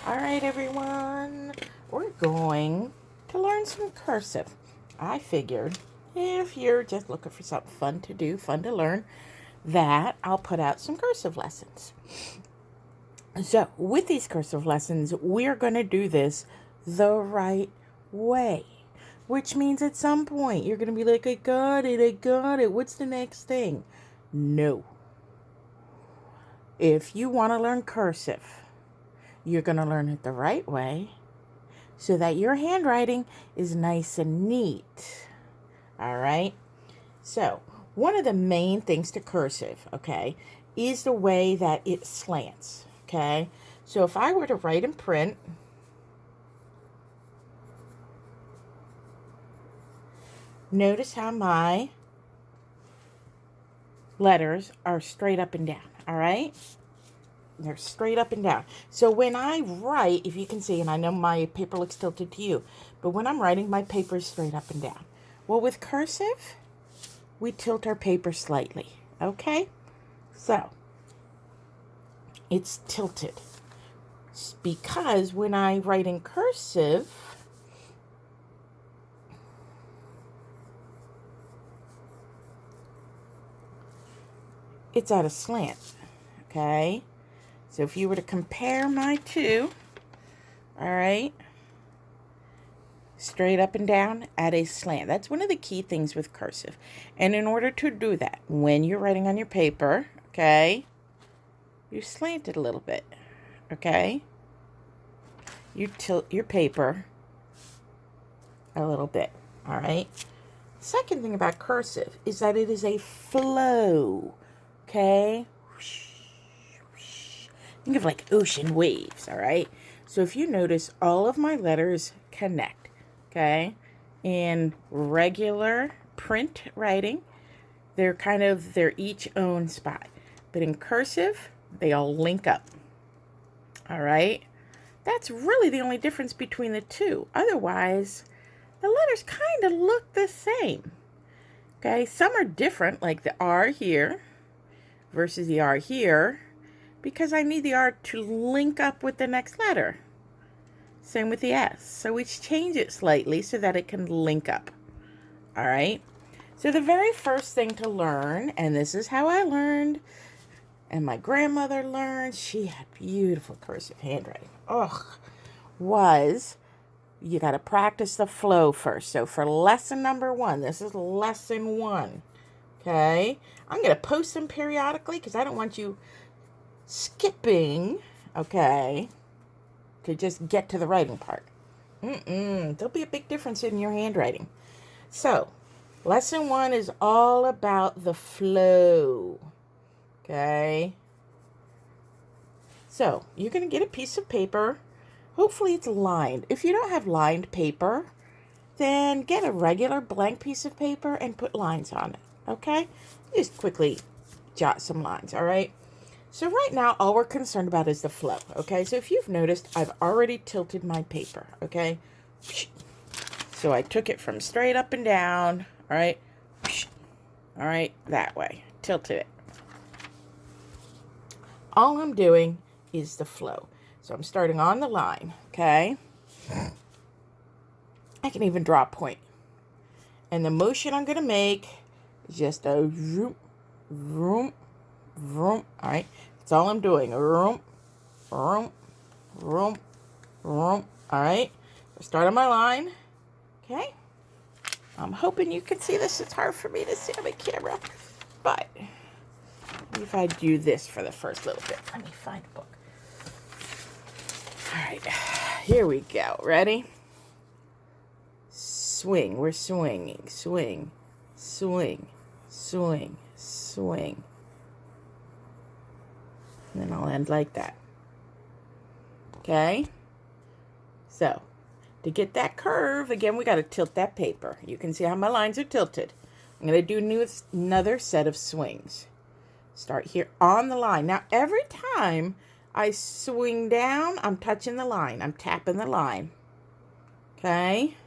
All right, everyone, we're going to learn some cursive. I figured if you're just looking for something fun to do, fun to learn, that I'll put out some cursive lessons. So with these cursive lessons, we're going to do this the right way, which means at some point you're going to be like, I got it. What's the next thing? No. If you want to learn cursive, you're going to learn it the right way so that your handwriting is nice and neat. All right? So, one of the main things to cursive, okay, is the way that it slants, okay? So, if I were to write in print, notice how my letters are straight up and down, all right? They're straight up and down. So when I write, if you can see, and I know my paper looks tilted to you, but when I'm writing, my paper is straight up and down. Well, with cursive, we tilt our paper slightly, okay? So, it's tilted. Because when I write in cursive, it's at a slant, okay? So if you were to compare my two, all right, straight up and down at a slant. That's one of the key things with cursive. And in order to do that, when you're writing on your paper, okay, you slant it a little bit, okay? You tilt your paper a little bit, all right? Second thing about cursive is that it is a flow, okay? Think of like ocean waves, all right? So if you notice, all of my letters connect, okay? In regular print writing, they're each own spot. But in cursive, they all link up, all right? That's really the only difference between the two. Otherwise, the letters kind of look the same, okay? Some are different, like the R here versus the R here, because I need the R to link up with the next letter. Same with the S. So we change it slightly so that it can link up. All right? So the very first thing to learn, and this is how I learned, and my grandmother learned, she had beautiful cursive handwriting, was you got to practice the flow first. So for lesson number 1, this is lesson 1, okay? I'm going to post them periodically because I don't want you skipping, okay, to just get to the writing part. There'll be a big difference in your handwriting. So, lesson 1 is all about the flow, okay? So, you're going to get a piece of paper. Hopefully it's lined. If you don't have lined paper, then get a regular blank piece of paper and put lines on it, okay? Just quickly jot some lines, all right? So right now, all we're concerned about is the flow, okay? So if you've noticed, I've already tilted my paper, okay? So I took it from straight up and down, all right? All right, that way. Tilted it. All I'm doing is the flow. So I'm starting on the line, okay? I can even draw a point. And the motion I'm going to make is just a vroom, vroom, vroom. All right, that's all I'm doing. Vroom, vroom, vroom, vroom. All right, so start on my line. Okay, I'm hoping you can see this. It's hard for me to see on my camera, but if I do this for the first little bit, let me find a book. All right, here we go. Ready? Swing. We're swinging. Swing, swing, swing, swing. And then I'll end like that. Okay? So, to get that curve, again, we got to tilt that paper. You can see how my lines are tilted. I'm going to do another set of swings. Start here on the line. Now, every time I swing down, I'm touching the line. I'm tapping the line. Okay?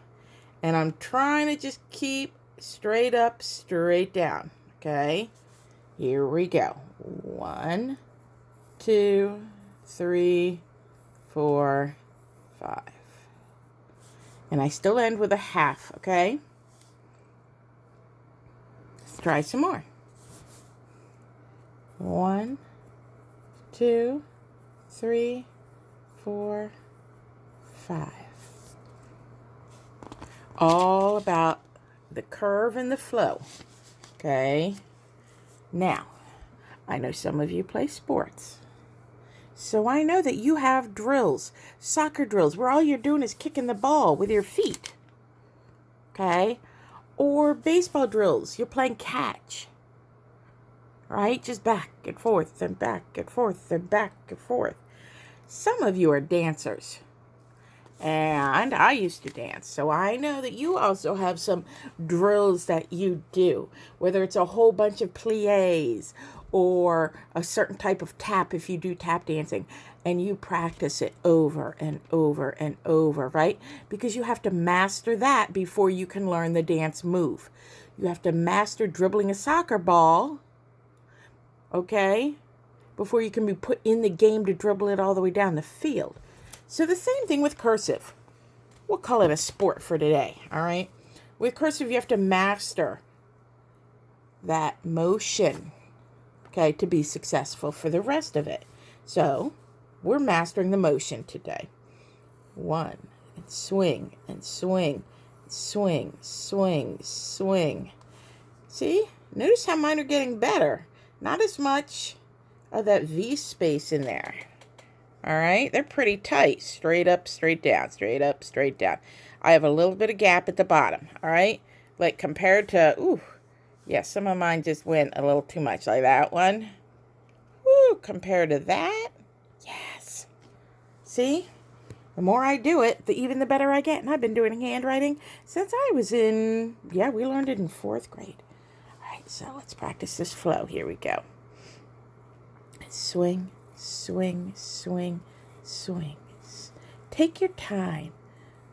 And I'm trying to just keep straight up, straight down. Okay? Here we go. 1, 2, 3, 4, 5. And I still end with a half, okay? Let's try some more. 1, 2, 3, 4, 5. All about the curve and the flow, okay? Now, I know some of you play sports. So I know that you have drills, soccer drills, where all you're doing is kicking the ball with your feet, okay? Or baseball drills, you're playing catch, right? Just back and forth and back and forth and back and forth. Some of you are dancers, and I used to dance, so I know that you also have some drills that you do, whether it's a whole bunch of pliés or a certain type of tap if you do tap dancing, and you practice it over and over and over, right? Because you have to master that before you can learn the dance move. You have to master dribbling a soccer ball, okay, before you can be put in the game to dribble it all the way down the field. So the same thing with cursive. We'll call it a sport for today, all right? With cursive, you have to master that motion, okay, to be successful for the rest of it. So we're mastering the motion today. 1, and swing, and swing, swing, swing, swing. See? Notice how mine are getting better. Not as much of that V space in there. All right, they're pretty tight. Straight up, straight down, straight up, straight down. I have a little bit of gap at the bottom, all right? Like compared to, yeah, some of mine just went a little too much, like that one. Compared to that, yes. See? The more I do it, even the better I get. And I've been doing handwriting since I was in, we learned it in 4th grade. All right, so let's practice this flow. Here we go. Swing, swing, swing, swing. Take your time,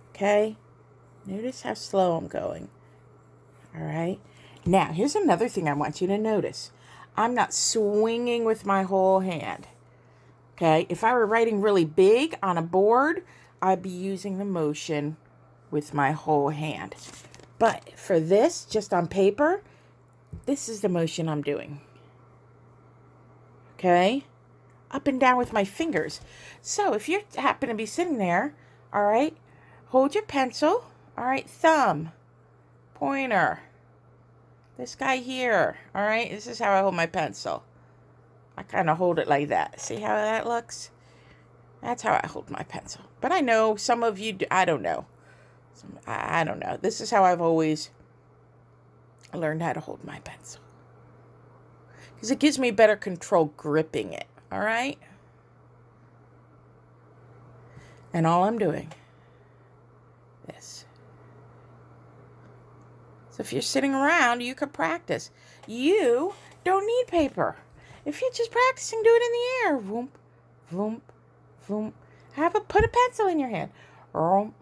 okay? Notice how slow I'm going, all right? Now, here's another thing I want you to notice. I'm not swinging with my whole hand, okay? If I were writing really big on a board, I'd be using the motion with my whole hand. But for this, just on paper, this is the motion I'm doing. Okay? Up and down with my fingers. So if you happen to be sitting there, all right, hold your pencil, all right, thumb, pointer, this guy here, all right, this is how I hold my pencil. I kind of hold it like that. See how that looks? That's how I hold my pencil. But I know some of you, I don't know. I don't know. This is how I've always learned how to hold my pencil. Because it gives me better control gripping it, all right? And all I'm doing, this. So if you're sitting around, you could practice. You don't need paper. If you're just practicing, do it in the air. Voom, voom, voom. Put a pencil in your hand. Rom,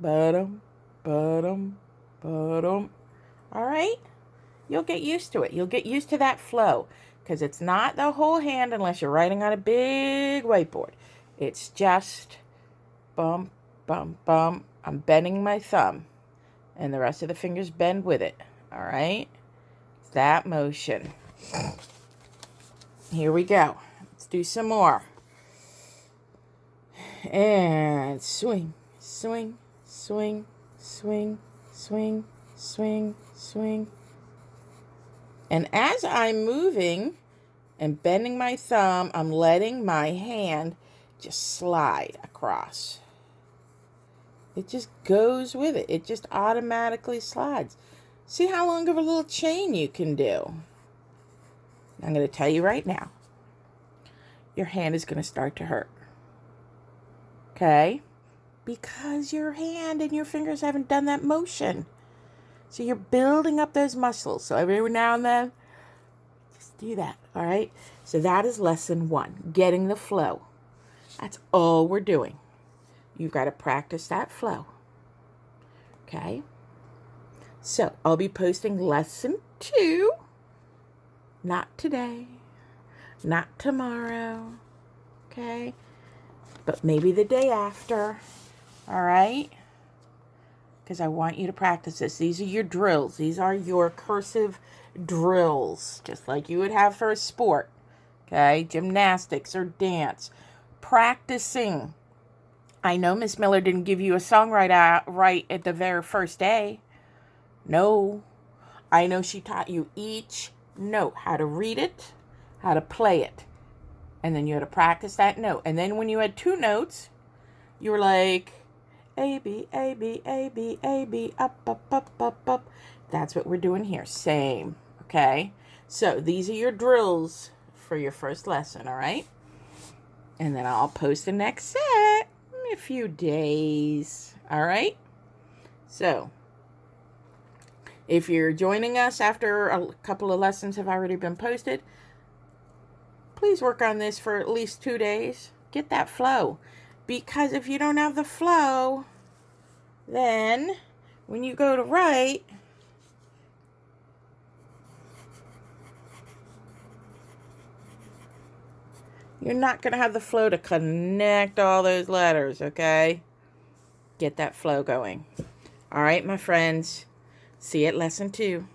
ba-dum, ba-dum, ba-dum. All right? You'll get used to it. You'll get used to that flow. Because it's not the whole hand unless you're writing on a big whiteboard. It's just bum, bum, bum. I'm bending my thumb. And the rest of the fingers bend with it. All right? It's that motion. Here we go. Let's do some more. And swing, swing, swing, swing, swing, swing, swing. And as I'm moving and bending my thumb, I'm letting my hand just slide across. It just goes with it. It just automatically slides. See how long of a little chain you can do. I'm going to tell you right now, your hand is going to start to hurt. Okay? Because your hand and your fingers haven't done that motion. So you're building up those muscles. So every now and then, just do that, all right? So that is lesson 1, getting the flow. That's all we're doing. You've got to practice that flow, okay? So I'll be posting lesson 2, not today, not tomorrow, okay? but maybe the day after. All right? Because I want you to practice this. These are your drills. These are your cursive drills, just like you would have for a sport. Okay? Gymnastics or dance. Practicing. I know Miss Miller didn't give you a song right at the very first day. No. I know she taught you each note, how to read it, how to play it. And then you had to practice that note. And then when you had two notes, you were like, A, B, A, B, A, B, A, B, up, up, up, up, up. That's what we're doing here. Same. Okay? So these are your drills for your first lesson, all right? And then I'll post the next set in a few days. All right? So, if you're joining us after a couple of lessons have already been posted, please work on this for at least 2 days. Get that flow. Because if you don't have the flow, then when you go to write, you're not going to have the flow to connect all those letters, okay? Get that flow going. All right, my friends. See you at lesson 2.